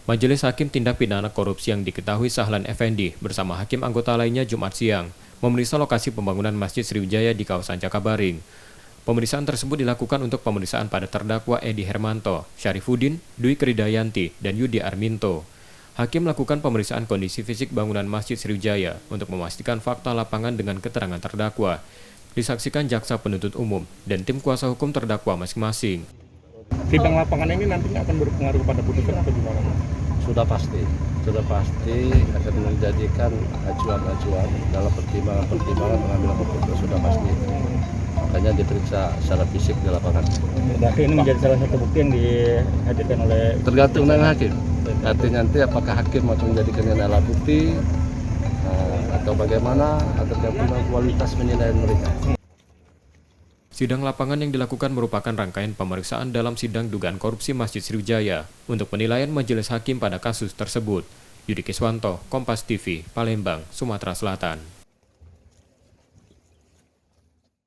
Majelis Hakim Tindak Pidana Korupsi yang diketahui Sahlan Effendi bersama hakim anggota lainnya Jumat siang memeriksa lokasi pembangunan Masjid Sriwijaya di kawasan Cakabaring. Pemeriksaan tersebut dilakukan untuk pemeriksaan pada terdakwa Edi Hermanto, Syarifuddin, Dwi Kridayanti, dan Yudi Arminto. Hakim melakukan pemeriksaan kondisi fisik bangunan Masjid Sriwijaya untuk memastikan fakta lapangan dengan keterangan terdakwa. Disaksikan jaksa penuntut umum dan tim kuasa hukum terdakwa masing-masing. Sidang lapangan ini nantinya akan berpengaruh pada putusan atau gimana? Sudah pasti akan menjadikan acuan-acuan dalam pertimbangan pengambilan keputusan, sudah pasti. Makanya diperiksa secara fisik di lapangan. Berarti ini menjadi salah satu bukti yang dihadirkan oleh... Tergantung dengan hakim. Nanti apakah hakim mau menjadikan alat bukti atau bagaimana, tergantung dengan kualitas penilaian mereka. Sidang lapangan yang dilakukan merupakan rangkaian pemeriksaan dalam sidang dugaan korupsi Masjid Sriwijaya untuk penilaian majelis hakim pada kasus tersebut. Yudi Kiswanto, Kompas TV, Palembang, Sumatera Selatan.